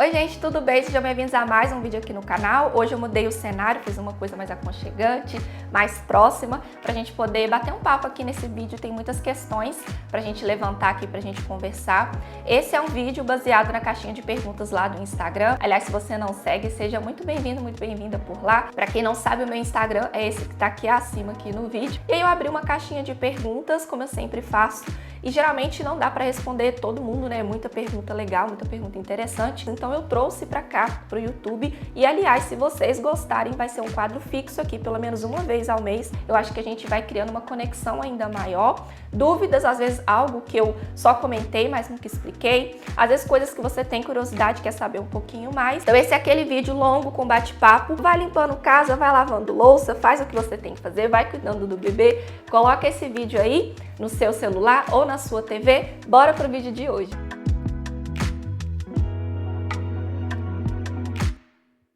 Oi gente, tudo bem? Sejam bem-vindos a mais um vídeo aqui no canal. Hoje eu mudei o cenário, fiz uma coisa mais aconchegante, mais próxima, pra gente poder bater um papo aqui nesse vídeo. Tem muitas questões pra gente levantar aqui, pra gente conversar. Esse é um vídeo baseado na caixinha de perguntas lá do Instagram. Aliás, se você não segue, seja muito bem-vindo, muito bem-vinda por lá. Pra quem não sabe, o meu Instagram é esse que tá aqui acima aqui no vídeo. E aí eu abri uma caixinha de perguntas, como eu sempre faço. E geralmente não dá para responder todo mundo, né? Muita pergunta legal, muita pergunta interessante. Então eu trouxe para cá, pro YouTube. E aliás, se vocês gostarem, vai ser um quadro fixo aqui, pelo menos uma vez ao mês. Eu acho que a gente vai criando uma conexão ainda maior. Dúvidas, às vezes algo que eu só comentei, mas nunca expliquei. Às vezes coisas que você tem curiosidade, quer saber um pouquinho mais. Então esse é aquele vídeo longo com bate-papo. Vai limpando casa, vai lavando louça, faz o que você tem que fazer, vai cuidando do bebê. Coloca esse vídeo aí no seu celular ou na sua TV. Bora pro vídeo de hoje.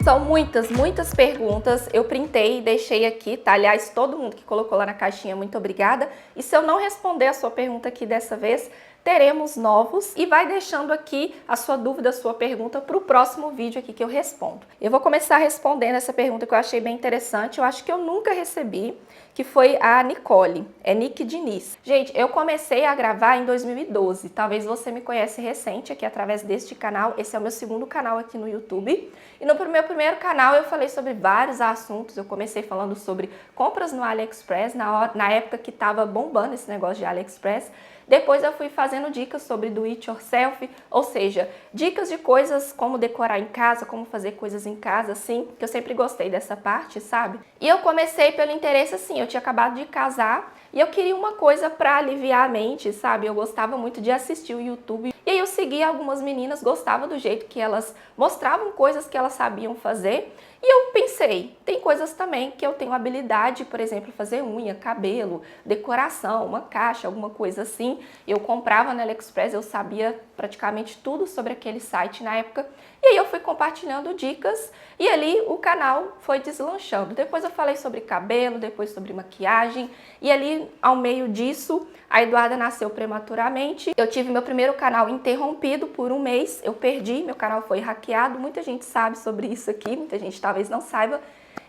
São muitas perguntas, eu printei e deixei aqui, tá? Aliás, todo mundo que colocou lá na caixinha, muito obrigada. E se eu não responder a sua pergunta aqui dessa vez, teremos novos e vai deixando aqui a sua dúvida, a sua pergunta para o próximo vídeo aqui que eu respondo. Eu vou começar respondendo essa pergunta que eu achei bem interessante, eu acho que eu nunca recebi, que foi a Nicole, é Nick Diniz. Gente, eu comecei a gravar em 2012, talvez você me conhece recente aqui através deste canal, esse é o meu segundo canal aqui no YouTube. E no meu primeiro canal eu falei sobre vários assuntos, eu comecei falando sobre compras no AliExpress, na época que estava bombando esse negócio de AliExpress. Depois eu fui fazendo dicas sobre do it yourself, ou seja, dicas de coisas como decorar em casa, como fazer coisas em casa, assim, que eu sempre gostei dessa parte, sabe? E eu comecei pelo interesse, assim, eu tinha acabado de casar e eu queria uma coisa pra aliviar a mente, sabe? Eu gostava muito de assistir o YouTube. E aí eu seguia algumas meninas, gostava do jeito que elas mostravam coisas que elas sabiam fazer. E eu pensei, tem coisas também que eu tenho habilidade, por exemplo, fazer unha, cabelo, decoração, uma caixa, alguma coisa assim. Eu comprava no AliExpress, eu sabia praticamente tudo sobre aquele site na época. E aí eu fui compartilhando dicas e ali o canal foi deslanchando. Depois eu falei sobre cabelo, depois sobre maquiagem e ali ao meio disso a Eduarda nasceu prematuramente. Eu tive meu primeiro canal interrompido por um mês, eu perdi, meu canal foi hackeado, muita gente sabe sobre isso aqui, muita gente talvez não saiba.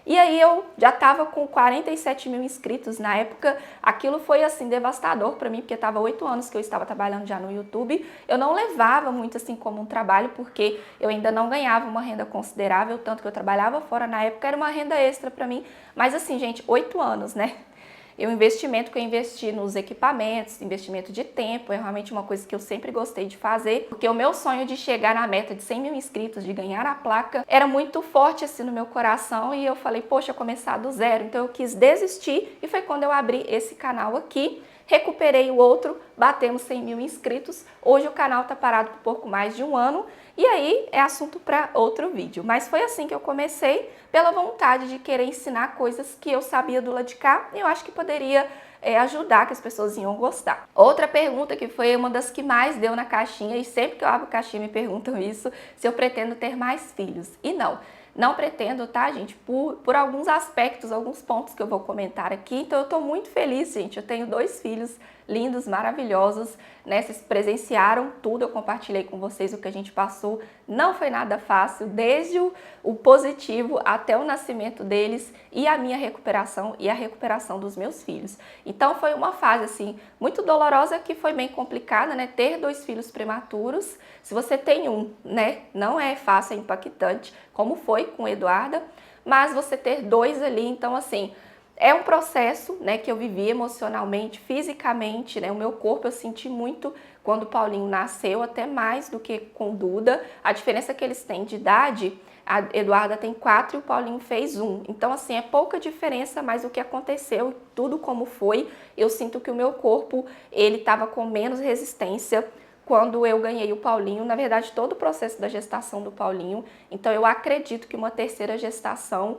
E aí eu já estava com 47 mil inscritos na época, aquilo foi assim devastador para mim, porque estava 8 anos que eu estava trabalhando já no YouTube, eu não levava muito assim como um trabalho, porque eu ainda não ganhava uma renda considerável, tanto que eu trabalhava fora na época, era uma renda extra para mim, mas assim gente, 8 anos, né? E o investimento que eu investi nos equipamentos, investimento de tempo, é realmente uma coisa que eu sempre gostei de fazer, porque o meu sonho de chegar na meta de 100 mil inscritos, de ganhar a placa, era muito forte assim no meu coração e eu falei, poxa, começar do zero, então eu quis desistir e foi quando eu abri esse canal aqui, recuperei o outro, batemos 100 mil inscritos, hoje o canal tá parado por pouco mais de um ano e aí é assunto para outro vídeo, mas foi assim que eu comecei, pela vontade de querer ensinar coisas que eu sabia do lado de cá e eu acho que poderia ajudar, que as pessoas iam gostar. Outra pergunta que foi uma das que mais deu na caixinha, e sempre que eu abro caixinha me perguntam isso, se eu pretendo ter mais filhos. E não pretendo, tá, gente? Por alguns aspectos, alguns pontos que eu vou comentar aqui. Então eu tô muito feliz, gente. Eu tenho 2 filhos lindos, maravilhosos, né? Vocês presenciaram tudo, eu compartilhei com vocês o que a gente passou. Não foi nada fácil, desde o positivo até o nascimento deles e a minha recuperação e a recuperação dos meus filhos. Então foi uma fase, assim, muito dolorosa, que foi bem complicada, né? Ter 2 filhos prematuros. Se você tem um, né? Não é fácil, é impactante, como foi com Eduarda, mas você ter 2 ali, então assim, é um processo, né, que eu vivi emocionalmente, fisicamente, né, o meu corpo eu senti muito quando o Paulinho nasceu, até mais do que com Duda. A diferença que eles têm de idade, a Eduarda tem 4 e o Paulinho fez 1. Então assim, é pouca diferença, mas o que aconteceu, tudo como foi, eu sinto que o meu corpo, ele estava com menos resistência quando eu ganhei o Paulinho, na verdade todo o processo da gestação do Paulinho, então eu acredito que uma terceira gestação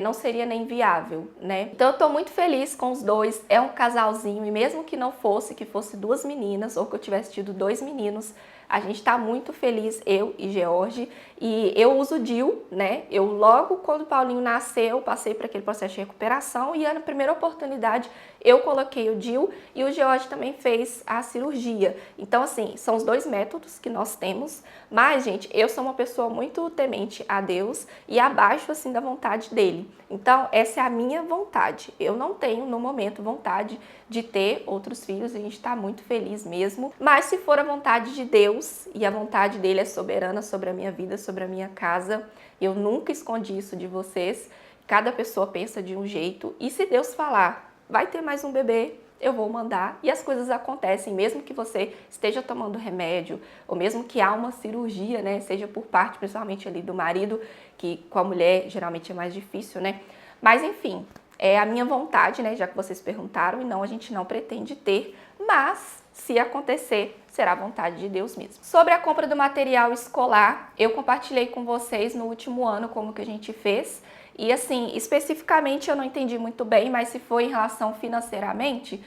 não seria nem viável, né? Então eu tô muito feliz com os dois, é um casalzinho, e mesmo que não fosse, que fosse 2 meninas, ou que eu tivesse tido 2 meninos, a gente tá muito feliz, eu e George, e eu uso o DIU, né? Eu logo quando o Paulinho nasceu, passei por aquele processo de recuperação, e na primeira oportunidade eu coloquei o DIU, e o George também fez a cirurgia. Então assim, são os 2 métodos que nós temos, mas gente, eu sou uma pessoa muito temente a Deus, e abaixo assim da vontade dele. Então essa é a minha vontade. Eu não tenho no momento vontade de ter outros filhos, a gente está muito feliz mesmo, mas se for a vontade de Deus, e a vontade dele é soberana sobre a minha vida, sobre a minha casa, eu nunca escondi isso de vocês, cada pessoa pensa de um jeito, e se Deus falar, vai ter mais um bebê, eu vou mandar, e as coisas acontecem, mesmo que você esteja tomando remédio, ou mesmo que há uma cirurgia, né, seja por parte, principalmente ali do marido, que com a mulher geralmente é mais difícil, né, mas enfim, é a minha vontade, né, já que vocês perguntaram, e não, a gente não pretende ter, mas se acontecer, será a vontade de Deus mesmo. Sobre a compra do material escolar, eu compartilhei com vocês no último ano como que a gente fez, e assim, especificamente eu não entendi muito bem, mas se foi em relação financeiramente,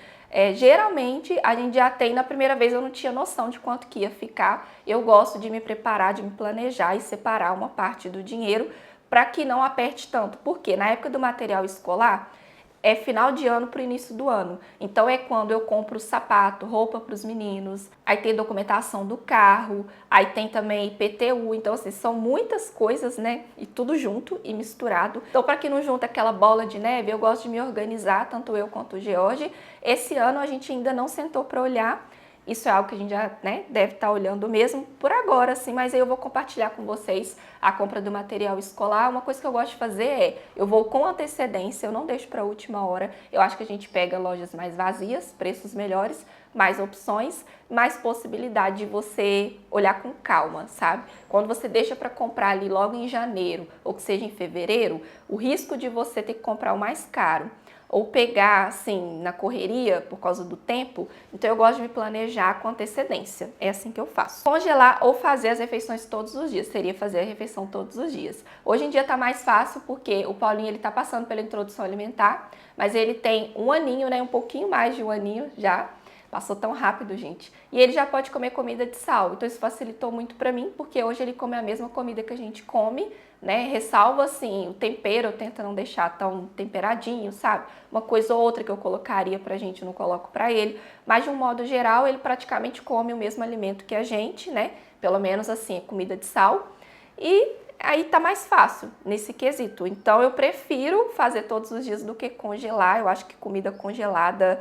geralmente a gente já tem, na primeira vez eu não tinha noção de quanto que ia ficar, eu gosto de me preparar, de me planejar e separar uma parte do dinheiro para que não aperte tanto, porque na época do material escolar, é final de ano para o início do ano. Então é quando eu compro sapato, roupa para os meninos, aí tem documentação do carro, aí tem também IPTU. Então assim, são muitas coisas, né? E tudo junto e misturado. Então para que não junta aquela bola de neve, eu gosto de me organizar, tanto eu quanto o George. Esse ano a gente ainda não sentou para olhar. Isso é algo que a gente já, né, deve estar olhando mesmo por agora, assim, mas aí eu vou compartilhar com vocês a compra do material escolar. Uma coisa que eu gosto de fazer é, eu vou com antecedência, eu não deixo para a última hora. Eu acho que a gente pega lojas mais vazias, preços melhores, mais opções, mais possibilidade de você olhar com calma, sabe? Quando você deixa para comprar ali logo em janeiro, ou que seja em fevereiro, o risco de você ter que comprar o mais caro, ou pegar, assim, na correria por causa do tempo, então eu gosto de me planejar com antecedência, é assim que eu faço. Congelar ou fazer as refeições todos os dias, seria fazer a refeição todos os dias. Hoje em dia tá mais fácil porque o Paulinho, ele tá passando pela introdução alimentar, mas ele tem 1 aninho, né, um pouquinho mais de 1 aninho já, passou tão rápido, gente. E ele já pode comer comida de sal, então isso facilitou muito pra mim, porque hoje ele come a mesma comida que a gente come, né? Ressalva assim, o tempero, eu tento não deixar tão temperadinho, sabe? Uma coisa ou outra que eu colocaria pra gente, eu não coloco pra ele. Mas de um modo geral, ele praticamente come o mesmo alimento que a gente, né? Pelo menos assim, comida de sal. E aí tá mais fácil nesse quesito. Então eu prefiro fazer todos os dias do que congelar. Eu acho que comida congelada,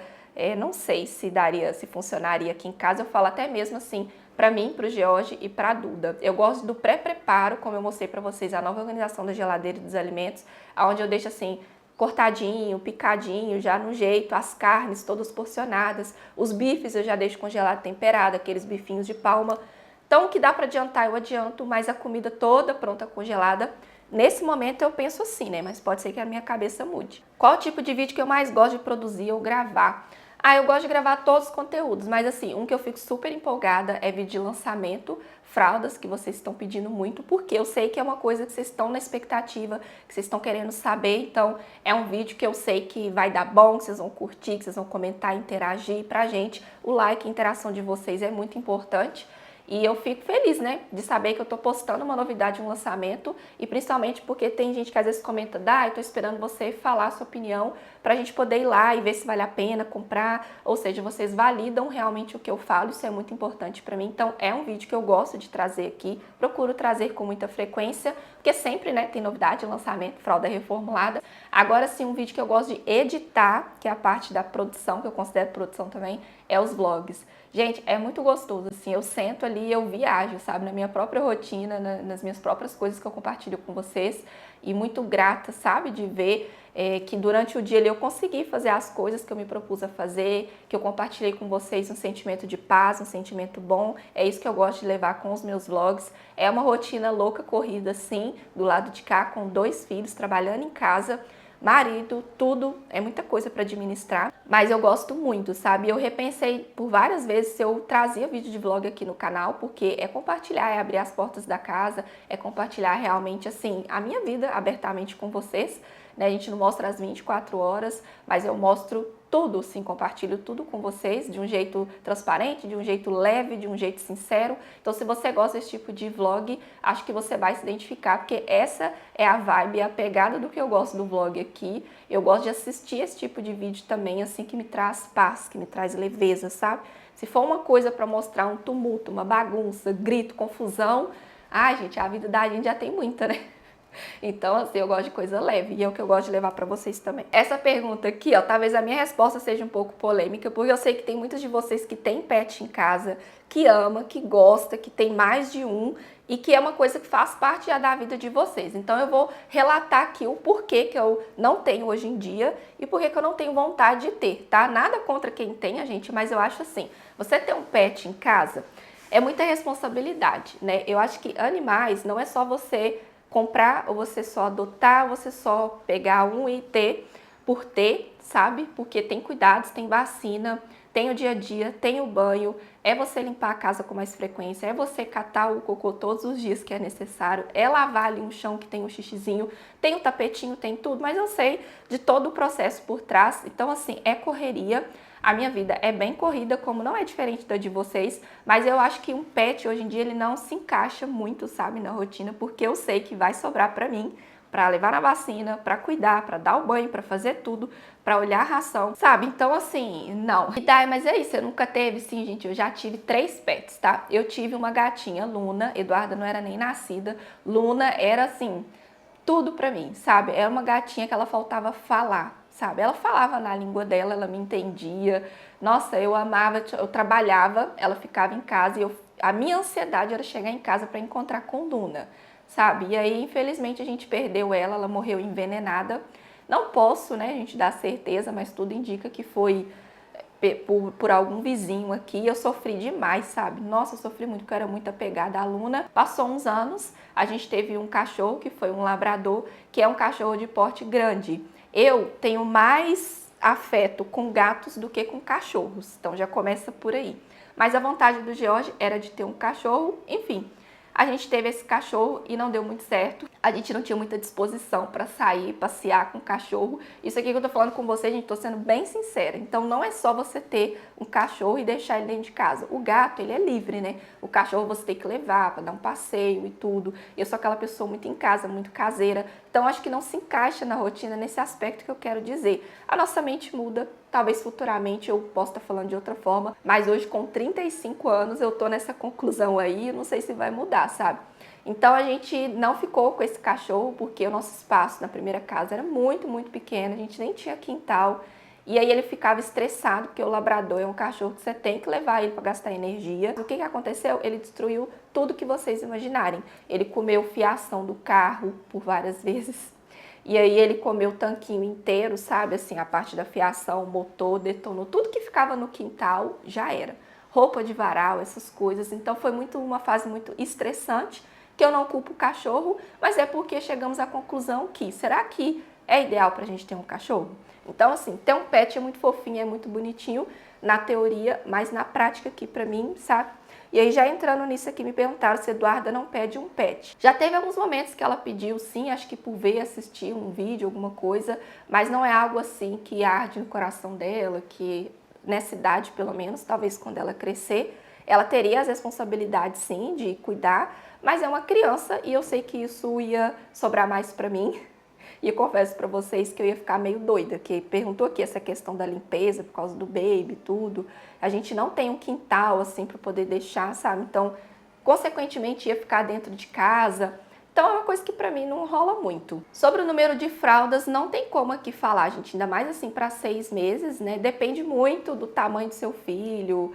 não sei se daria, se funcionaria aqui em casa. Eu falo até mesmo assim, para mim, para o George e para a Duda. Eu gosto do pré-preparo, como eu mostrei para vocês, a nova organização da geladeira e dos alimentos, onde eu deixo assim, cortadinho, picadinho, já no jeito, as carnes todas porcionadas, os bifes eu já deixo congelado temperado, aqueles bifinhos de palma. Então, o que dá para adiantar, eu adianto, mas a comida toda pronta, congelada, nesse momento eu penso assim, né? Mas pode ser que a minha cabeça mude. Qual o tipo de vídeo que eu mais gosto de produzir ou gravar? Eu gosto de gravar todos os conteúdos, mas assim, um que eu fico super empolgada é vídeo de lançamento, fraldas, que vocês estão pedindo muito, porque eu sei que é uma coisa que vocês estão na expectativa, que vocês estão querendo saber, então é um vídeo que eu sei que vai dar bom, que vocês vão curtir, que vocês vão comentar, interagir. Pra gente, o like e a interação de vocês é muito importante. E eu fico feliz, né, de saber que eu tô postando uma novidade, um lançamento, e principalmente porque tem gente que às vezes comenta, eu tô esperando você falar a sua opinião pra gente poder ir lá e ver se vale a pena comprar, ou seja, vocês validam realmente o que eu falo, isso é muito importante pra mim. Então é um vídeo que eu gosto de trazer aqui, procuro trazer com muita frequência, porque sempre, né, tem novidade, lançamento, fralda reformulada. Agora sim, um vídeo que eu gosto de editar, que é a parte da produção, que eu considero produção também, é os vlogs. Gente, é muito gostoso, assim, eu sento ali e eu viajo, sabe, na minha própria rotina, nas minhas próprias coisas que eu compartilho com vocês, e muito grata, sabe, de ver que durante o dia ali eu consegui fazer as coisas que eu me propus a fazer, que eu compartilhei com vocês um sentimento de paz, um sentimento bom. É isso que eu gosto de levar com os meus vlogs. É uma rotina louca, corrida, sim, do lado de cá, com 2 filhos, trabalhando em casa, marido, tudo, é muita coisa para administrar, mas eu gosto muito, sabe? Eu repensei por várias vezes se eu trazia vídeo de vlog aqui no canal, porque é compartilhar, é abrir as portas da casa, é compartilhar realmente, assim, a minha vida abertamente com vocês, né? A gente não mostra as 24 horas, mas eu mostro tudo, sim, compartilho tudo com vocês de um jeito transparente, de um jeito leve, de um jeito sincero. Então, se você gosta desse tipo de vlog, acho que você vai se identificar, porque essa é a vibe, a pegada do que eu gosto do vlog aqui. Eu gosto de assistir esse tipo de vídeo também, assim, que me traz paz, que me traz leveza, sabe? Se for uma coisa para mostrar um tumulto, uma bagunça, grito, confusão, ai, gente, a vida da gente já tem muita, né? Então, assim, eu gosto de coisa leve e é o que eu gosto de levar pra vocês também. Essa pergunta aqui, ó, talvez a minha resposta seja um pouco polêmica, porque eu sei que tem muitos de vocês que têm pet em casa, que ama, que gosta, que tem mais de um e que é uma coisa que faz parte já da vida de vocês. Então, eu vou relatar aqui o porquê que eu não tenho hoje em dia e porquê que eu não tenho vontade de ter, tá? Nada contra quem tem, gente, mas eu acho assim, você ter um pet em casa é muita responsabilidade, né? Eu acho que animais não é só você comprar, ou você só adotar, ou você só pegar um e ter por ter, sabe? Porque tem cuidados, tem vacina, tem o dia a dia, tem o banho, é você limpar a casa com mais frequência, é você catar o cocô todos os dias que é necessário, é lavar ali um chão que tem um xixizinho, tem o tapetinho, tem tudo, mas eu sei de todo o processo por trás, então assim, é correria. A minha vida é bem corrida, como não é diferente da de vocês, mas eu acho que um pet hoje em dia ele não se encaixa muito, sabe, na rotina, porque eu sei que vai sobrar pra mim, pra levar na vacina, pra cuidar, pra dar o banho, pra fazer tudo, pra olhar a ração, sabe? Então assim, não. E daí, mas é isso, eu nunca teve, sim, gente, eu já tive 3 pets, tá? Eu tive uma gatinha, Luna, Eduarda não era nem nascida, Luna era assim, tudo pra mim, sabe? Era uma gatinha que ela faltava falar, sabe? Ela falava na língua dela, ela me entendia. Nossa, eu amava, eu trabalhava, ela ficava em casa e a minha ansiedade era chegar em casa para encontrar com Luna, sabe? E aí, infelizmente, a gente perdeu ela, ela morreu envenenada. Não posso, né, a gente dar certeza, mas tudo indica que foi por algum vizinho aqui. Eu sofri demais, sabe? Nossa, eu sofri muito, porque eu era muito apegada à Luna. Passou uns anos, a gente teve um cachorro, que foi um labrador, que é um cachorro de porte grande. Eu tenho mais afeto com gatos do que com cachorros, então já começa por aí. Mas a vontade do George era de ter um cachorro, enfim. A gente teve esse cachorro e não deu muito certo. A gente não tinha muita disposição para sair, passear com o cachorro. Isso aqui que eu tô falando com vocês, gente, tô sendo bem sincera. Então não é só você ter um cachorro e deixar ele dentro de casa. O gato, ele é livre, né? O cachorro você tem que levar para dar um passeio e tudo. Eu sou aquela pessoa muito em casa, muito caseira. Então acho que não se encaixa na rotina nesse aspecto que eu quero dizer. A nossa mente muda. Talvez futuramente eu possa estar falando de outra forma, mas hoje com 35 anos eu tô nessa conclusão aí, não sei se vai mudar, sabe? Então a gente não ficou com esse cachorro porque o nosso espaço na primeira casa era muito, muito pequeno, a gente nem tinha quintal. E aí ele ficava estressado, porque o labrador é um cachorro que você tem que levar ele para gastar energia. O que aconteceu? Ele destruiu tudo que vocês imaginarem. Ele comeu fiação do carro por várias vezes. E aí ele comeu o tanquinho inteiro, sabe? Assim, a parte da fiação, o motor, detonou. Tudo que ficava no quintal já era. Roupa de varal, essas coisas. Então foi uma fase muito estressante, que eu não culpo o cachorro, mas é porque chegamos à conclusão que, será que é ideal pra gente ter um cachorro? Então, assim, ter um pet é muito fofinho, é muito bonitinho na teoria, mas na prática aqui pra mim, sabe? E aí, já entrando nisso aqui, me perguntaram se Eduarda não pede um pet. Já teve alguns momentos que ela pediu, sim, acho que por ver assistir um vídeo, alguma coisa, mas não é algo assim que arde no coração dela, que nessa idade, pelo menos, talvez quando ela crescer, ela teria as responsabilidades, sim, de cuidar, mas é uma criança e eu sei que isso ia sobrar mais pra mim. E eu confesso pra vocês que eu ia ficar meio doida, que perguntou aqui essa questão da limpeza por causa do baby e tudo. A gente não tem um quintal assim pra poder deixar, sabe? Então, consequentemente, ia ficar dentro de casa. Então, é uma coisa que pra mim não rola muito. Sobre o número de fraldas, não tem como aqui falar, gente. Ainda mais assim pra 6 meses, né? Depende muito do tamanho do seu filho,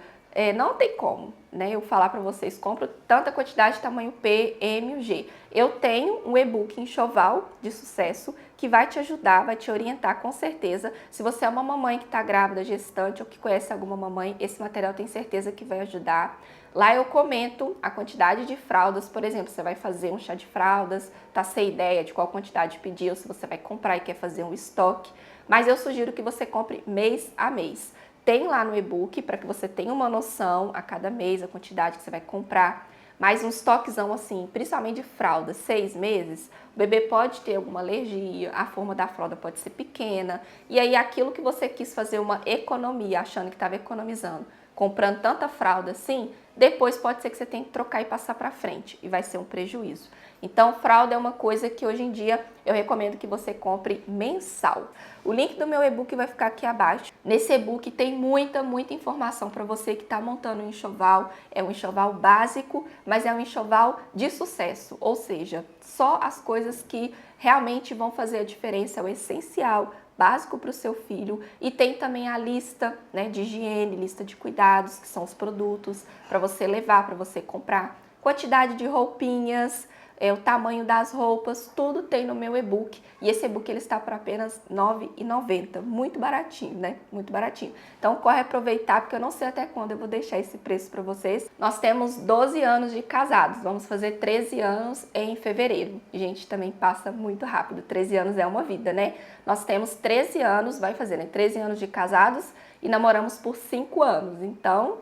Não tem como, né, eu falar para vocês, compro tanta quantidade de tamanho P, M ou G. Eu tenho um e-book enxoval de sucesso que vai te ajudar, vai te orientar com certeza. Se você é uma mamãe que está grávida, gestante ou que conhece alguma mamãe, esse material tem certeza que vai ajudar. Lá eu comento a quantidade de fraldas, por exemplo, você vai fazer um chá de fraldas, tá sem ideia de qual quantidade pedir, ou se você vai comprar e quer fazer um estoque, mas eu sugiro que você compre mês a mês. Tem lá no e-book para que você tenha uma noção a cada mês, a quantidade que você vai comprar. Mas um estoquezão assim, principalmente de fralda, 6 meses, o bebê pode ter alguma alergia, a forma da fralda pode ser pequena. E aí aquilo que você quis fazer uma economia, achando que estava economizando, comprando tanta fralda assim, depois pode ser que você tenha que trocar e passar para frente. E vai ser um prejuízo. Então, fralda é uma coisa que hoje em dia eu recomendo que você compre mensal. O link do meu e-book vai ficar aqui abaixo. Nesse e-book tem muita informação para você que está montando um enxoval. É um enxoval básico, mas é um enxoval de sucesso. Ou seja, só as coisas que realmente vão fazer a diferença, é o essencial, básico para o seu filho. E tem também a lista, né, de higiene, lista de cuidados, que são os produtos para você levar, para você comprar. Quantidade de roupinhas, o tamanho das roupas, tudo tem no meu e-book. E esse e-book ele está por apenas R$ 9,90. Muito baratinho, né? Muito baratinho. Então corre aproveitar, porque eu não sei até quando eu vou deixar esse preço para vocês. Nós temos 12 anos de casados. Vamos fazer 13 anos em fevereiro. Gente, também passa muito rápido. 13 anos é uma vida, né? Nós temos 13 anos, vai fazer, né? 13 anos de casados e namoramos por 5 anos. Então,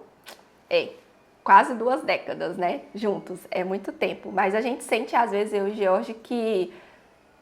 quase 2 décadas, né, juntos, é muito tempo, mas a gente sente às vezes, eu e o George, que,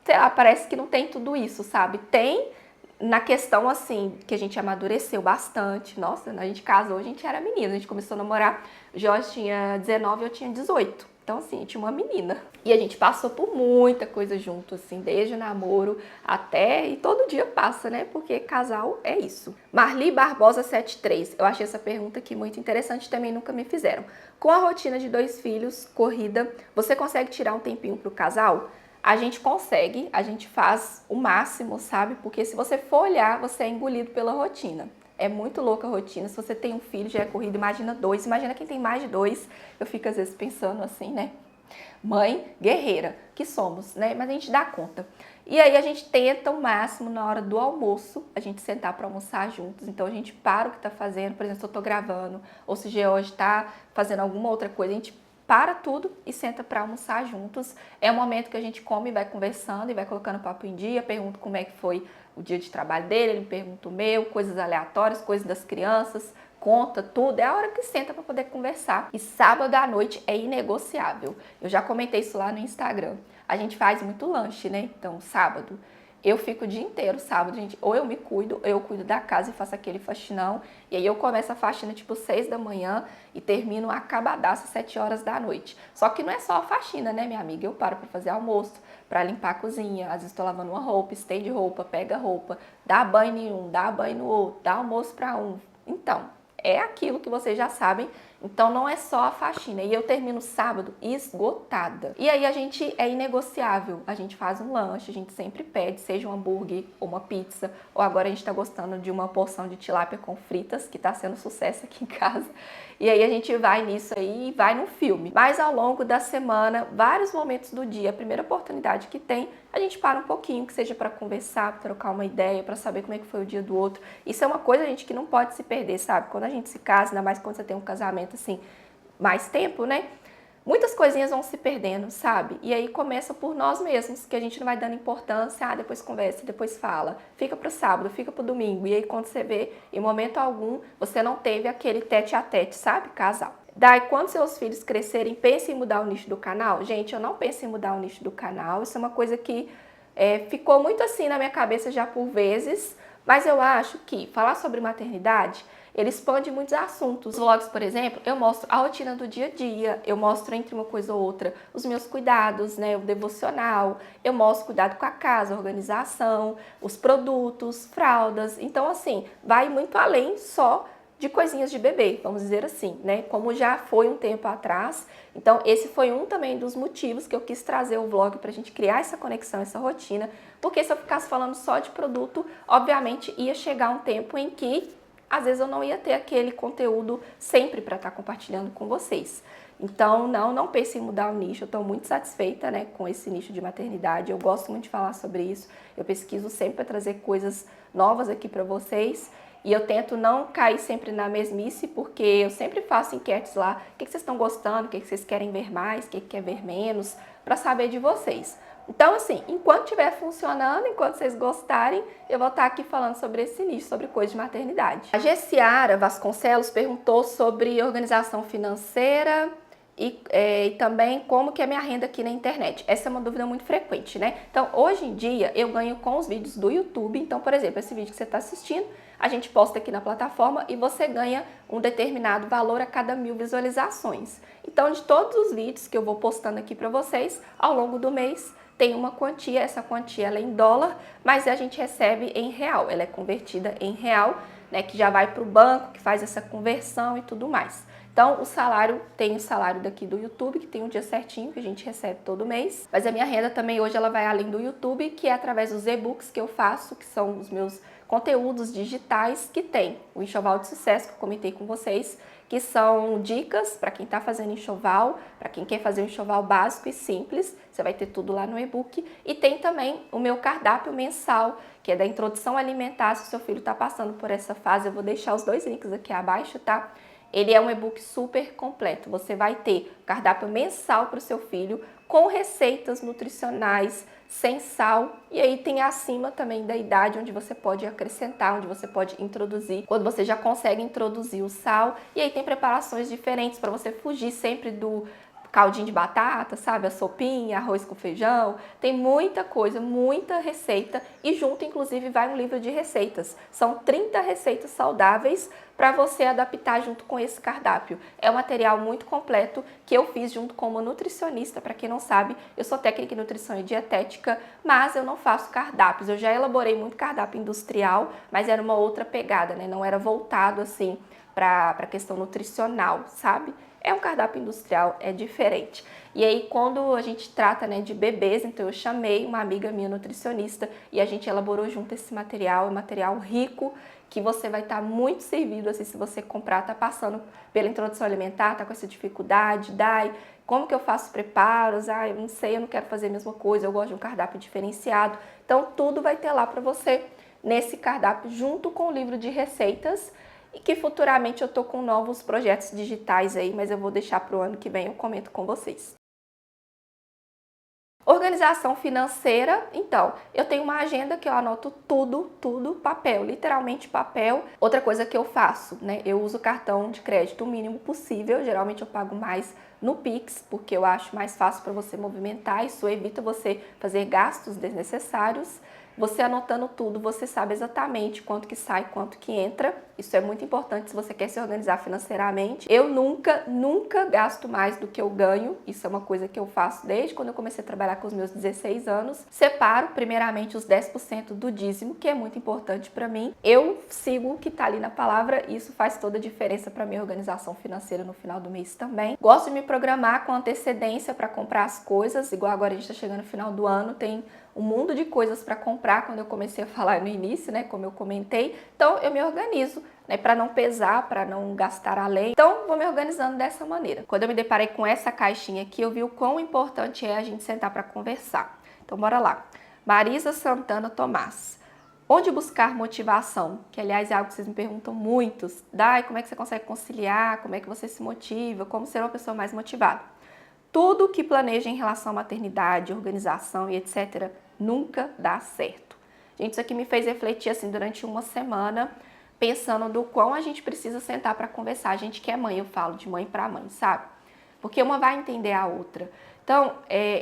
sei lá, parece que não tem tudo isso, sabe? Tem na questão, assim, que a gente amadureceu bastante. Nossa, a gente casou, a gente era menina, a gente começou a namorar, o George tinha 19 e eu tinha 18. Então, assim, tinha uma menina. E a gente passou por muita coisa junto, assim, desde o namoro até... E todo dia passa, né? Porque casal é isso. Marli Barbosa 73. Eu achei essa pergunta aqui muito interessante, também nunca me fizeram. Com a rotina de 2 filhos, corrida, você consegue tirar um tempinho pro casal? A gente consegue, a gente faz o máximo, sabe? Porque se você for olhar, você é engolido pela rotina. É muito louca a rotina. Se você tem um filho, já é corrido, imagina 2. Imagina quem tem mais de 2. Eu fico às vezes pensando assim, né? Mãe guerreira, que somos, né? Mas a gente dá conta. E aí a gente tenta o máximo na hora do almoço, a gente sentar para almoçar juntos. Então a gente para o que tá fazendo, por exemplo, se eu tô gravando, ou se o George tá fazendo alguma outra coisa, a gente para tudo e senta para almoçar juntos. É um momento que a gente come e vai conversando e vai colocando papo em dia, pergunto como é que foi o dia de trabalho dele, ele me pergunta o meu, coisas aleatórias, coisas das crianças, conta tudo. É a hora que senta para poder conversar. E sábado à noite é inegociável. Eu já comentei isso lá no Instagram. A gente faz muito lanche, né? Então, sábado, eu fico o dia inteiro, sábado, gente, ou eu me cuido, ou eu cuido da casa e faço aquele faxinão. E aí eu começo a faxina tipo 6 da manhã e termino acabadaço 7 horas da noite. Só que não é só a faxina, né, minha amiga? Eu paro para fazer almoço, para limpar a cozinha, às vezes estou lavando uma roupa, estende roupa, pega roupa, dá banho em um, dá banho no outro, dá almoço para um. Então, é aquilo que vocês já sabem. Então não é só a faxina. E eu termino sábado esgotada. E aí a gente é inegociável. A gente faz um lanche, a gente sempre pede, seja um hambúrguer ou uma pizza. Ou agora a gente tá gostando de uma porção de tilápia com fritas, que tá sendo sucesso aqui em casa. E aí a gente vai nisso aí e vai no filme. Mas ao longo da semana, vários momentos do dia, a primeira oportunidade que tem, a gente para um pouquinho, que seja para conversar, pra trocar uma ideia, para saber como é que foi o dia do outro. Isso é uma coisa, gente, que não pode se perder, sabe? Quando a gente se casa, ainda mais quando você tem um casamento assim, mais tempo, né? Muitas coisinhas vão se perdendo, sabe? E aí começa por nós mesmos, que a gente não vai dando importância, depois conversa, depois fala. Fica pro sábado, fica pro domingo. E aí quando você vê, em momento algum, você não teve aquele tete a tete, sabe? Casal. Daí, quando seus filhos crescerem, pense em mudar o nicho do canal? Gente, eu não penso em mudar o nicho do canal. Isso é uma coisa que ficou muito assim na minha cabeça já por vezes. Mas eu acho que falar sobre maternidade, ele expande muitos assuntos. Os vlogs, por exemplo, eu mostro a rotina do dia a dia, eu mostro entre uma coisa ou outra os meus cuidados, né, o devocional, eu mostro cuidado com a casa, organização, os produtos, fraldas. Então, assim, vai muito além só de coisinhas de bebê, vamos dizer assim, né? Como já foi um tempo atrás. Então, esse foi um também dos motivos que eu quis trazer o vlog pra gente criar essa conexão, essa rotina, porque se eu ficasse falando só de produto, obviamente ia chegar um tempo em que às vezes eu não ia ter aquele conteúdo sempre para estar compartilhando com vocês. Então, não pense em mudar o nicho, eu estou muito satisfeita, né, com esse nicho de maternidade, eu gosto muito de falar sobre isso, eu pesquiso sempre para trazer coisas novas aqui para vocês e eu tento não cair sempre na mesmice, porque eu sempre faço enquetes lá, o que vocês estão gostando, o que vocês querem ver mais, o que quer ver menos, para saber de vocês. Então, assim, enquanto estiver funcionando, enquanto vocês gostarem, eu vou estar aqui falando sobre esse nicho, sobre coisa de maternidade. A Gessiara Vasconcelos perguntou sobre organização financeira e também como que é minha renda aqui na internet. Essa é uma dúvida muito frequente, né? Então, hoje em dia, eu ganho com os vídeos do YouTube. Então, por exemplo, esse vídeo que você está assistindo, a gente posta aqui na plataforma e você ganha um determinado valor a cada 1000 visualizações. Então, de todos os vídeos que eu vou postando aqui para vocês, ao longo do mês, tem uma quantia, essa quantia ela é em dólar, mas a gente recebe em real, ela é convertida em real, né, que já vai para o banco, que faz essa conversão e tudo mais. Então, o salário, tem o salário daqui do YouTube, que tem um dia certinho, que a gente recebe todo mês, mas a minha renda também hoje ela vai além do YouTube, que é através dos e-books que eu faço, que são os meus conteúdos digitais, que tem o Enxoval de Sucesso, que eu comentei com vocês, que são dicas para quem está fazendo enxoval, para quem quer fazer um enxoval básico e simples, você vai ter tudo lá no e-book. E tem também o meu cardápio mensal, que é da introdução alimentar. Se o seu filho está passando por essa fase, eu vou deixar os 2 links aqui abaixo, tá? Ele é um e-book super completo. Você vai ter cardápio mensal para o seu filho, com receitas nutricionais, sem sal, e aí tem acima também da idade, onde você pode acrescentar, onde você pode introduzir, quando você já consegue introduzir o sal, e aí tem preparações diferentes para você fugir sempre do caldinho de batata, sabe? A sopinha, arroz com feijão, tem muita coisa, muita receita e junto inclusive vai um livro de receitas. São 30 receitas saudáveis para você adaptar junto com esse cardápio. É um material muito completo que eu fiz junto com uma nutricionista. Para quem não sabe, eu sou técnica em nutrição e dietética, mas eu não faço cardápios. Eu já elaborei muito cardápio industrial, mas era uma outra pegada, né? Não era voltado assim para a questão nutricional, sabe? É um cardápio industrial, é diferente. E aí, quando a gente trata, né, de bebês, então eu chamei uma amiga minha nutricionista e a gente elaborou junto esse material, é um material rico, que você vai estar muito servido, assim, se você comprar, tá passando pela introdução alimentar, tá com essa dificuldade, como que eu faço preparos, eu não sei, eu não quero fazer a mesma coisa, eu gosto de um cardápio diferenciado. Então, tudo vai ter lá para você nesse cardápio, junto com o livro de receitas, e que futuramente eu tô com novos projetos digitais aí, mas eu vou deixar para o ano que vem, eu comento com vocês. Organização financeira, então, eu tenho uma agenda que eu anoto tudo, papel, literalmente papel. Outra coisa que eu faço, né, eu uso cartão de crédito o mínimo possível, geralmente eu pago mais no Pix, porque eu acho mais fácil para você movimentar, isso evita você fazer gastos desnecessários. Você anotando tudo, você sabe exatamente quanto que sai, quanto que entra. Isso é muito importante se você quer se organizar financeiramente. Eu nunca gasto mais do que eu ganho. Isso é uma coisa que eu faço desde quando eu comecei a trabalhar com os meus 16 anos. Separo primeiramente os 10% do dízimo, que é muito importante para mim. Eu sigo o que está ali na palavra e isso faz toda a diferença para minha organização financeira no final do mês também. Gosto de me programar com antecedência para comprar as coisas, igual agora a gente está chegando no final do ano, tem um mundo de coisas para comprar, quando eu comecei a falar no início, né, como eu comentei. Então, eu me organizo, né, para não pesar, para não gastar além. Então, vou me organizando dessa maneira. Quando eu me deparei com essa caixinha aqui, eu vi o quão importante é a gente sentar para conversar. Então, bora lá. Marisa Santana Tomás. Onde buscar motivação? Que, aliás, é algo que vocês me perguntam muito. Dai, como é que você consegue conciliar? Como é que você se motiva? Como ser uma pessoa mais motivada? Tudo que planeja em relação à maternidade, organização e etc. nunca dá certo. Gente, isso aqui me fez refletir assim durante uma semana, pensando do quão a gente precisa sentar para conversar. A gente que é mãe, eu falo de mãe para mãe, sabe? Porque uma vai entender a outra. Então,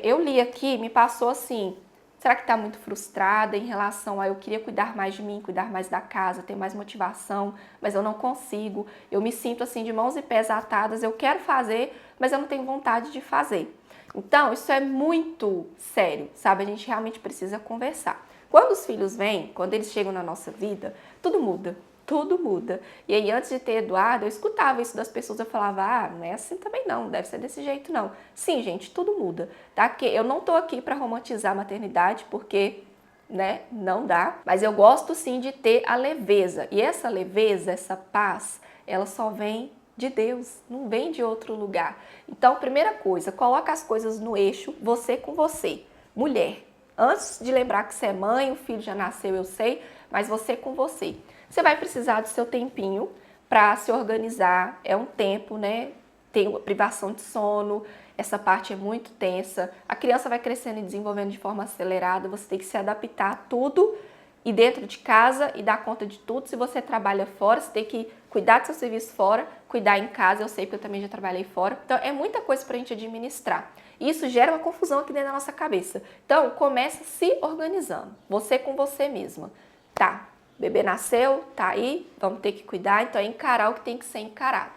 eu li aqui, me passou assim, será que está muito frustrada em relação a eu queria cuidar mais de mim, cuidar mais da casa, ter mais motivação, mas eu não consigo. Eu me sinto assim de mãos e pés atadas, eu quero fazer, mas eu não tenho vontade de fazer. Então, isso é muito sério, sabe? A gente realmente precisa conversar. Quando os filhos vêm, quando eles chegam na nossa vida, tudo muda. Tudo muda. E aí, antes de ter Eduardo, eu escutava isso das pessoas, eu falava, não é assim também não, deve ser desse jeito não. Sim, gente, tudo muda, tá? Que eu não tô aqui para romantizar a maternidade, porque né? Não dá. Mas eu gosto sim de ter a leveza. E essa leveza, essa paz, ela só vem de Deus, não vem de outro lugar. Então, primeira coisa, coloca as coisas no eixo, você com você, mulher. Antes de lembrar que você é mãe, o filho já nasceu, eu sei, mas você com você. Você vai precisar do seu tempinho para se organizar, é um tempo, né? Tem privação de sono, essa parte é muito tensa. A criança vai crescendo e desenvolvendo de forma acelerada, você tem que se adaptar a tudo e dentro de casa e dar conta de tudo. Se você trabalha fora, você tem que cuidar do seu serviço fora, cuidar em casa, eu sei porque eu também já trabalhei fora. Então é muita coisa pra gente administrar. E isso gera uma confusão aqui dentro da nossa cabeça. Então começa se organizando, você com você mesma. Tá, bebê nasceu, tá aí, vamos ter que cuidar, então é encarar o que tem que ser encarado.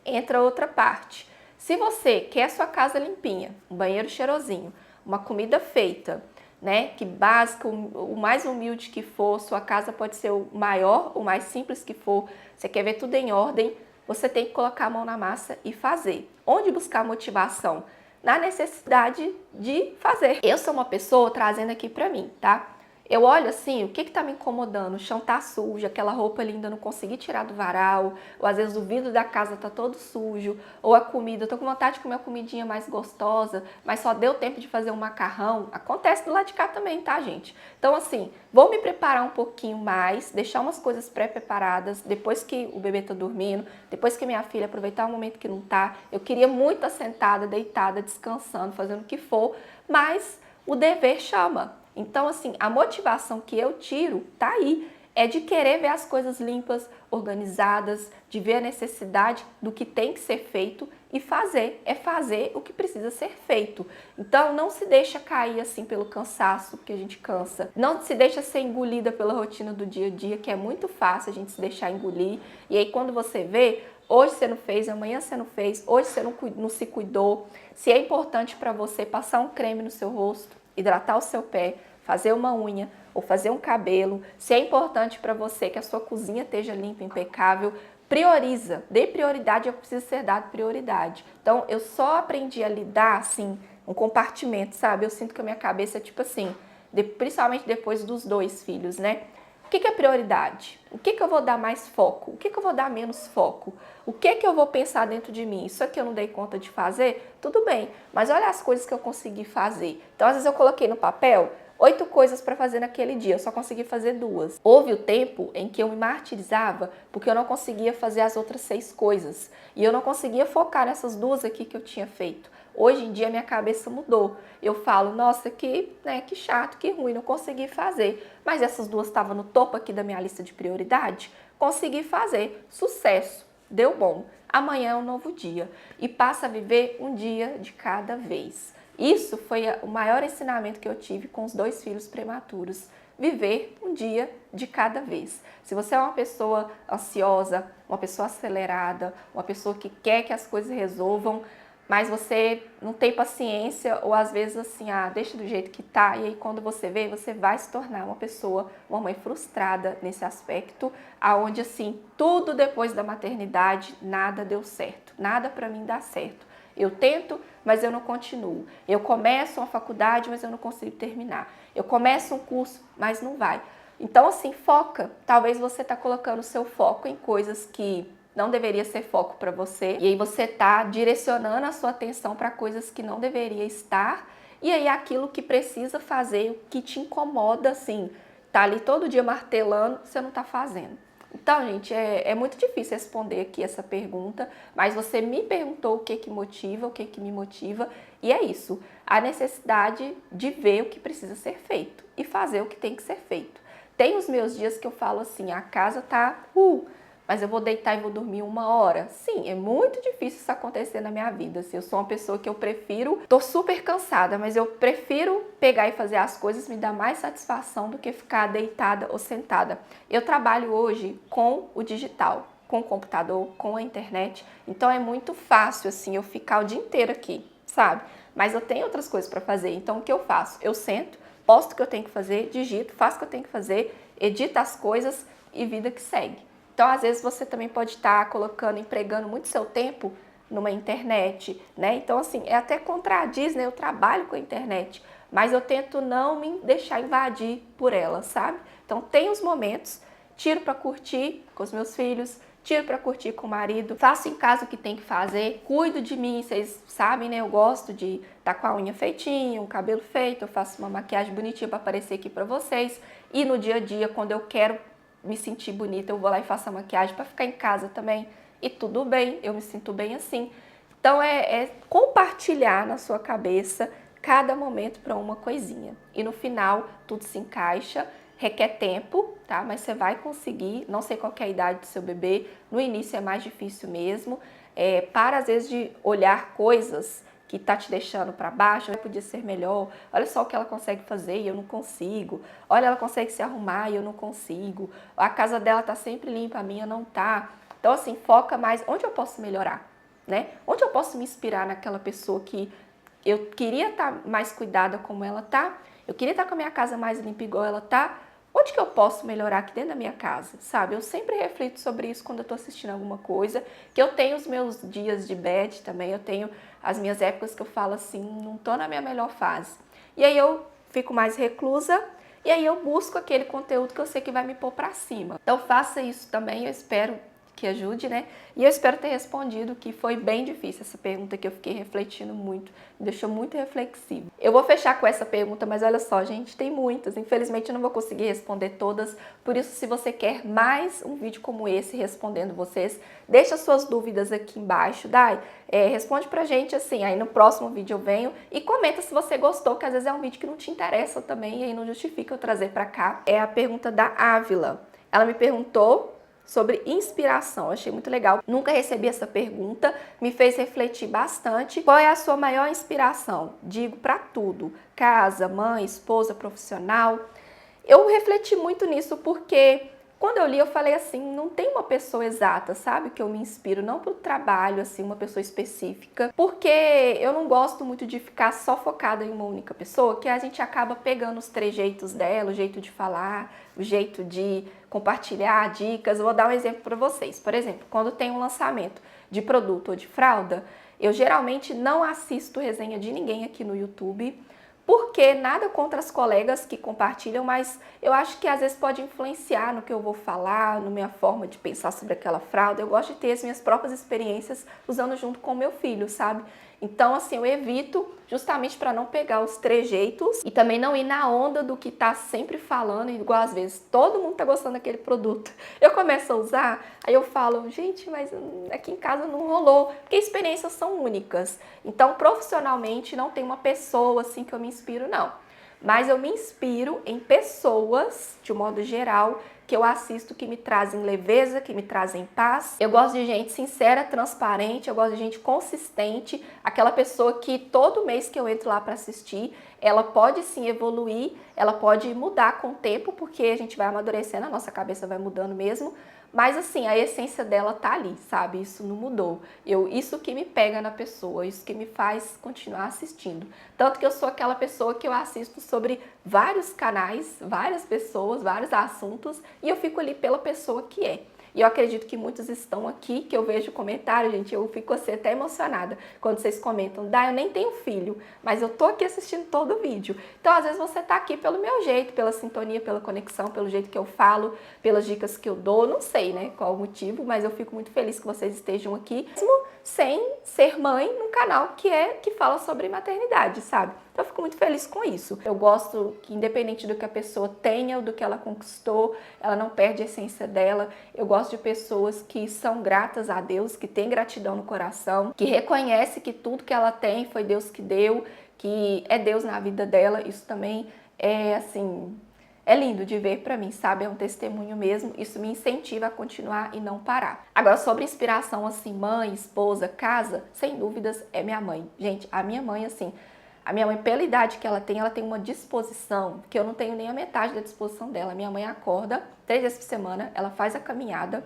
Entra outra parte. Se você quer a sua casa limpinha, um banheiro cheirosinho, uma comida feita, né, que básico, o mais humilde que for, sua casa pode ser o maior, o mais simples que for, você quer ver tudo em ordem, você tem que colocar a mão na massa e fazer. Onde buscar motivação? Na necessidade de fazer. Eu sou uma pessoa trazendo aqui pra mim, tá? Eu olho assim, o que tá me incomodando? O chão tá sujo, aquela roupa linda eu não consegui tirar do varal, ou às vezes o vidro da casa tá todo sujo, ou a comida, eu tô com vontade de comer uma comidinha mais gostosa, mas só deu tempo de fazer um macarrão. Acontece do lado de cá também, tá, gente? Então, assim, vou me preparar um pouquinho mais, deixar umas coisas pré-preparadas, depois que o bebê tá dormindo, depois que minha filha aproveitar o momento que não tá. Eu queria muito estar sentada, deitada, descansando, fazendo o que for, mas o dever chama. Então, assim, a motivação que eu tiro tá aí, é de querer ver as coisas limpas, organizadas, de ver a necessidade do que tem que ser feito e fazer, é fazer o que precisa ser feito. Então, não se deixa cair assim pelo cansaço, porque a gente cansa. Não se deixa ser engolida pela rotina do dia a dia, que é muito fácil a gente se deixar engolir. E aí, quando você vê, hoje você não fez, amanhã você não fez, hoje você não se cuidou. Se é importante para você passar um creme no seu rosto, hidratar o seu pé, fazer uma unha ou fazer um cabelo, se é importante para você que a sua cozinha esteja limpa, impecável, prioriza, dê prioridade ao que precisa ser dado prioridade. Então, eu só aprendi a lidar, assim, um compartimento, sabe? Eu sinto que a minha cabeça é tipo assim, principalmente depois dos 2 filhos, né? O que é prioridade? O que eu vou dar mais foco? O que eu vou dar menos foco? O que eu vou pensar dentro de mim? Isso aqui eu não dei conta de fazer? Tudo bem, mas olha as coisas que eu consegui fazer. Então, às vezes eu coloquei no papel 8 coisas para fazer naquele dia, eu só consegui fazer 2. Houve o tempo em que eu me martirizava porque eu não conseguia fazer as outras 6 coisas. E eu não conseguia focar nessas 2 aqui que eu tinha feito. Hoje em dia minha cabeça mudou. Eu falo, nossa, que chato, que ruim, não consegui fazer. Mas essas 2 estavam no topo aqui da minha lista de prioridade. Consegui fazer. Sucesso. Deu bom. Amanhã é um novo dia. E passa a viver um dia de cada vez. Isso foi o maior ensinamento que eu tive com os 2 filhos prematuros. Viver um dia de cada vez. Se você é uma pessoa ansiosa, uma pessoa acelerada, uma pessoa que quer que as coisas resolvam, mas você não tem paciência ou às vezes assim, deixa do jeito que tá, e aí quando você vê, você vai se tornar uma pessoa, uma mãe frustrada nesse aspecto, aonde assim, tudo depois da maternidade, nada deu certo, nada pra mim dá certo. Eu tento, mas eu não continuo. Eu começo uma faculdade, mas eu não consigo terminar. Eu começo um curso, mas não vai. Então assim, foca. Talvez você tá colocando o seu foco em coisas que não deveria ser foco para você, e aí você tá direcionando a sua atenção para coisas que não deveria estar, e aí aquilo que precisa fazer, o que te incomoda, assim, tá ali todo dia martelando, você não tá fazendo. Então, gente, é muito difícil responder aqui essa pergunta, mas você me perguntou o que motiva, o que me motiva, e é isso, a necessidade de ver o que precisa ser feito e fazer o que tem que ser feito. Tem os meus dias que eu falo assim, a casa tá mas eu vou deitar e vou dormir 1 hora? Sim, é muito difícil isso acontecer na minha vida. Assim, eu sou uma pessoa que eu prefiro, tô super cansada, mas eu prefiro pegar e fazer as coisas, me dá mais satisfação do que ficar deitada ou sentada. Eu trabalho hoje com o digital, com o computador, com a internet, então é muito fácil assim eu ficar o dia inteiro aqui, sabe? Mas eu tenho outras coisas para fazer, então o que eu faço? Eu sento, posto o que eu tenho que fazer, digito, faço o que eu tenho que fazer, edito as coisas e vida que segue. Então, às vezes, você também pode estar empregando muito seu tempo numa internet, né? Então, assim, até contradiz, né? Eu trabalho com a internet, mas eu tento não me deixar invadir por ela, sabe? Então tem os momentos, tiro para curtir com os meus filhos, tiro para curtir com o marido, faço em casa o que tem que fazer, cuido de mim, vocês sabem, né? Eu gosto de estar com a unha feitinha, o cabelo feito, eu faço uma maquiagem bonitinha para aparecer aqui para vocês. E no dia a dia, quando eu quero me sentir bonita, eu vou lá e faço a maquiagem para ficar em casa também. E tudo bem, eu me sinto bem assim. Então é compartilhar na sua cabeça cada momento para uma coisinha. E no final tudo se encaixa, requer tempo, tá? Mas você vai conseguir, não sei qual que é a idade do seu bebê, no início é mais difícil mesmo. Para às vezes de olhar coisas que tá te deixando para baixo, podia ser melhor, olha só o que ela consegue fazer e eu não consigo, olha, ela consegue se arrumar e eu não consigo, a casa dela tá sempre limpa, a minha não tá. Então assim, foca mais onde eu posso melhorar, né? Onde eu posso me inspirar naquela pessoa que eu queria estar mais cuidada como ela tá, eu queria estar com a minha casa mais limpa igual ela tá. Onde que eu posso melhorar aqui dentro da minha casa, sabe? Eu sempre reflito sobre isso quando eu tô assistindo alguma coisa, que eu tenho os meus dias de bad também, eu tenho as minhas épocas que eu falo assim, não tô na minha melhor fase. E aí eu fico mais reclusa, e aí eu busco aquele conteúdo que eu sei que vai me pôr pra cima. Então faça isso também, eu espero que ajude, né? E eu espero ter respondido, que foi bem difícil essa pergunta, que eu fiquei refletindo muito, me deixou muito reflexivo. Eu vou fechar com essa pergunta, mas olha só, gente, tem muitas. Infelizmente eu não vou conseguir responder todas, por isso se você quer mais um vídeo como esse respondendo vocês, deixa suas dúvidas aqui embaixo, Dai, responde pra gente assim, aí no próximo vídeo eu venho e comenta se você gostou, que às vezes é um vídeo que não te interessa também e aí não justifica eu trazer pra cá. É a pergunta da Ávila. Ela me perguntou sobre inspiração, eu achei muito legal. Nunca recebi essa pergunta, me fez refletir bastante. Qual é a sua maior inspiração? Digo para tudo, casa, mãe, esposa, profissional. Eu refleti muito nisso porque quando eu li eu falei assim, não tem uma pessoa exata, sabe, que eu me inspiro, não para o trabalho, assim, uma pessoa específica, porque eu não gosto muito de ficar só focada em uma única pessoa, que a gente acaba pegando os trejeitos dela, o jeito de falar, o jeito de compartilhar dicas. Eu vou dar um exemplo para vocês. Por exemplo, quando tem um lançamento de produto ou de fralda, eu geralmente não assisto resenha de ninguém aqui no YouTube, porque nada contra as colegas que compartilham, mas eu acho que às vezes pode influenciar no que eu vou falar, na minha forma de pensar sobre aquela fralda. Eu gosto de ter as minhas próprias experiências usando junto com o meu filho, sabe? Então, assim, eu evito justamente para não pegar os trejeitos e também não ir na onda do que tá sempre falando, igual às vezes todo mundo tá gostando daquele produto. Eu começo a usar, aí eu falo, gente, mas aqui em casa não rolou, porque experiências são únicas. Então, profissionalmente, não tem uma pessoa assim que eu me inspiro, não. Mas eu me inspiro em pessoas, de um modo geral, que eu assisto que me trazem leveza, que me trazem paz. Eu gosto de gente sincera, transparente, eu gosto de gente consistente, aquela pessoa que todo mês que eu entro lá para assistir, ela pode sim evoluir, ela pode mudar com o tempo, porque a gente vai amadurecendo, a nossa cabeça vai mudando mesmo, mas assim, a essência dela tá ali, sabe? Isso não mudou. Isso que me pega na pessoa, isso que me faz continuar assistindo. Tanto que eu sou aquela pessoa que eu assisto sobre vários canais, várias pessoas, vários assuntos, e eu fico ali pela pessoa que é. E eu acredito que muitos estão aqui, que eu vejo comentário, gente, eu fico assim até emocionada quando vocês comentam, eu nem tenho filho, mas eu tô aqui assistindo todo o vídeo. Então, às vezes você tá aqui pelo meu jeito, pela sintonia, pela conexão, pelo jeito que eu falo, pelas dicas que eu dou, não sei, né, qual o motivo, mas eu fico muito feliz que vocês estejam aqui, mesmo sem ser mãe, num canal que fala sobre maternidade, sabe? Então eu fico muito feliz com isso. Eu gosto que independente do que a pessoa tenha ou do que ela conquistou, ela não perde a essência dela. Eu gosto de pessoas que são gratas a Deus, que têm gratidão no coração, que reconhece que tudo que ela tem foi Deus que deu, que é Deus na vida dela. Isso também é assim, é lindo de ver pra mim, sabe? É um testemunho mesmo. Isso me incentiva a continuar e não parar. Agora, sobre inspiração, assim, mãe, esposa, casa, sem dúvidas é minha mãe. Gente, a minha mãe, assim, a minha mãe, pela idade que ela tem uma disposição que eu não tenho nem a metade da disposição dela. Minha mãe acorda 3 vezes por semana, ela faz a caminhada.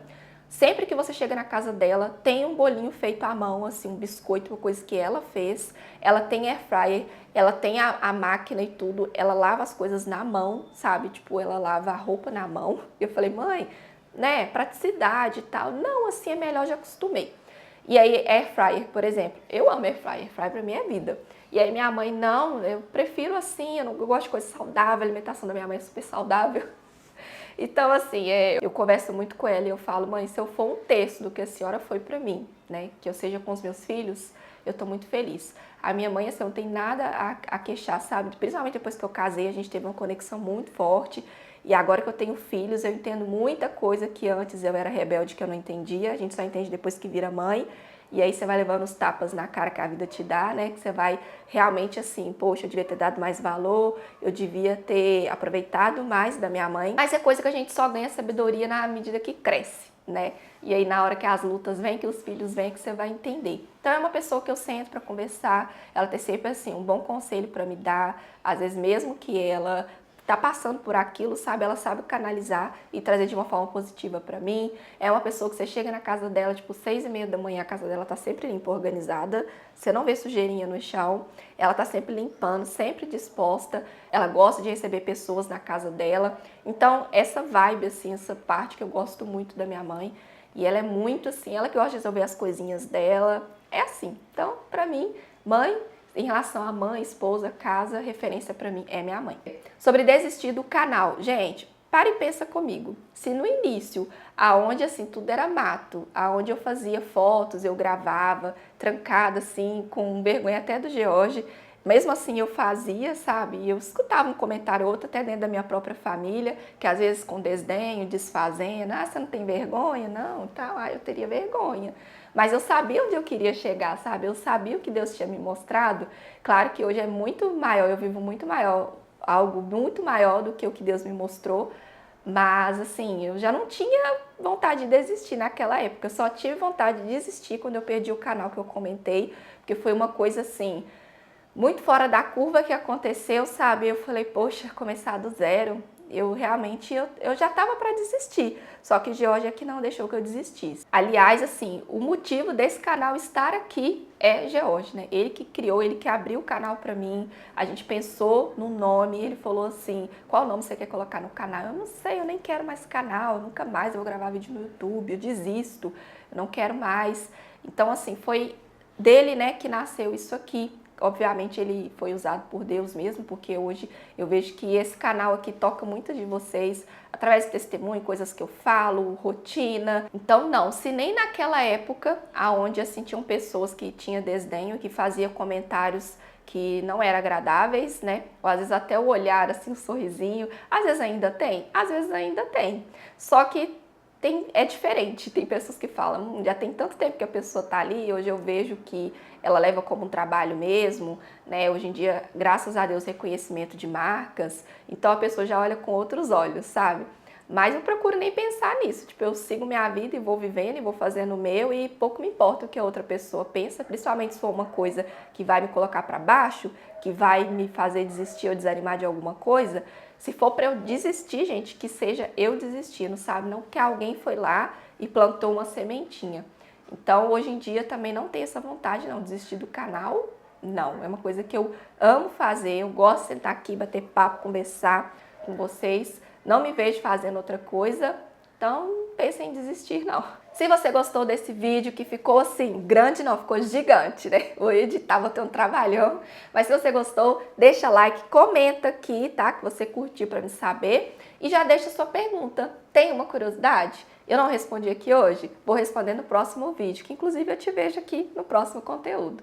Sempre que você chega na casa dela, tem um bolinho feito à mão, assim, um biscoito, uma coisa que ela fez. Ela tem air fryer, ela tem a máquina e tudo. Ela lava as coisas na mão, sabe? Tipo, ela lava a roupa na mão. E eu falei, mãe, né, praticidade e tal. Não, assim é melhor, já acostumei. E aí, air fryer, por exemplo. Eu amo air fryer pra mim é vida. E aí minha mãe, não, eu prefiro assim, eu gosto de coisa saudável, a alimentação da minha mãe é super saudável. Então, assim, eu converso muito com ela e eu falo, mãe, se eu for um terço do que a senhora foi pra mim, né, que eu seja com os meus filhos, eu tô muito feliz. A minha mãe, assim, não tem nada a queixar, sabe? Principalmente depois que eu casei, a gente teve uma conexão muito forte. E agora que eu tenho filhos, eu entendo muita coisa que antes eu era rebelde, que eu não entendia. A gente só entende depois que vira mãe. E aí você vai levando os tapas na cara que a vida te dá, né? Que você vai realmente assim, poxa, eu devia ter dado mais valor, eu devia ter aproveitado mais da minha mãe. Mas é coisa que a gente só ganha sabedoria na medida que cresce, né? E aí na hora que as lutas vêm, que os filhos vêm, que você vai entender. Então é uma pessoa que eu sento para conversar, ela tem sempre assim um bom conselho para me dar, às vezes mesmo que ela tá passando por aquilo, sabe? Ela sabe canalizar e trazer de uma forma positiva pra mim. É uma pessoa que você chega na casa dela, tipo, 6:30 da manhã, a casa dela tá sempre limpa, organizada. Você não vê sujeirinha no chão. Ela tá sempre limpando, sempre disposta. Ela gosta de receber pessoas na casa dela. Então, essa vibe, assim, essa parte que eu gosto muito da minha mãe. E ela é muito assim, ela que gosta de resolver as coisinhas dela. É assim. Então, pra mim, mãe, em relação a mãe, esposa, casa, referência pra mim é minha mãe. Sobre desistir do canal, gente, para e pensa comigo. Se no início, aonde assim tudo era mato, aonde eu fazia fotos, eu gravava, trancada assim, com vergonha até do George, mesmo assim eu fazia, sabe? E eu escutava um comentário ou outro até dentro da minha própria família, que às vezes com desdenho, desfazendo, você não tem vergonha? Não, tal, eu teria vergonha. Mas eu sabia onde eu queria chegar, sabe? Eu sabia o que Deus tinha me mostrado. Claro que hoje é muito maior, eu vivo muito maior, algo muito maior do que o que Deus me mostrou. Mas assim, eu já não tinha vontade de desistir naquela época. Eu só tive vontade de desistir quando eu perdi o canal que eu comentei, porque foi uma coisa assim, muito fora da curva que aconteceu, sabe? Eu falei, poxa, começar do zero. Eu realmente, eu já tava para desistir, só que George aqui não deixou que eu desistisse. Aliás, assim, o motivo desse canal estar aqui é George, né? Ele que criou, ele que abriu o canal para mim. A gente pensou no nome, ele falou assim, qual nome você quer colocar no canal? Eu não sei, eu nem quero mais canal, nunca mais eu vou gravar vídeo no YouTube, eu desisto, eu não quero mais. Então, assim, foi dele, né, que nasceu isso aqui. Obviamente ele foi usado por Deus mesmo, porque hoje eu vejo que esse canal aqui toca muito de vocês, através de testemunho, coisas que eu falo, rotina. Então não, se nem naquela época, aonde assim tinham pessoas que tinham desdenho, que faziam comentários que não eram agradáveis, né? Ou às vezes até o olhar, assim, o sorrisinho, às vezes ainda tem, às vezes ainda tem. Só que é diferente, tem pessoas que falam, já tem tanto tempo que a pessoa tá ali, hoje eu vejo que ela leva como um trabalho mesmo, né? Hoje em dia, graças a Deus, reconhecimento de marcas, então a pessoa já olha com outros olhos, sabe? Mas eu procuro nem pensar nisso, tipo, eu sigo minha vida e vou vivendo e vou fazendo o meu e pouco me importa o que a outra pessoa pensa, principalmente se for uma coisa que vai me colocar para baixo, que vai me fazer desistir ou desanimar de alguma coisa. Se for para eu desistir, gente, que seja eu desistindo, sabe? Não que alguém foi lá e plantou uma sementinha. Então, hoje em dia também não tenho essa vontade, não, de desistir do canal, não. É uma coisa que eu amo fazer, eu gosto de sentar aqui, bater papo, conversar com vocês. Não me vejo fazendo outra coisa, então não pense em desistir, não. Se você gostou desse vídeo, que ficou assim, grande não, ficou gigante, né? Vou editar, vou ter um trabalhão. Mas se você gostou, deixa like, comenta aqui, tá? Que você curtiu pra me saber. E já deixa sua pergunta. Tem uma curiosidade? Eu não respondi aqui hoje? Vou responder no próximo vídeo, que inclusive eu te vejo aqui no próximo conteúdo.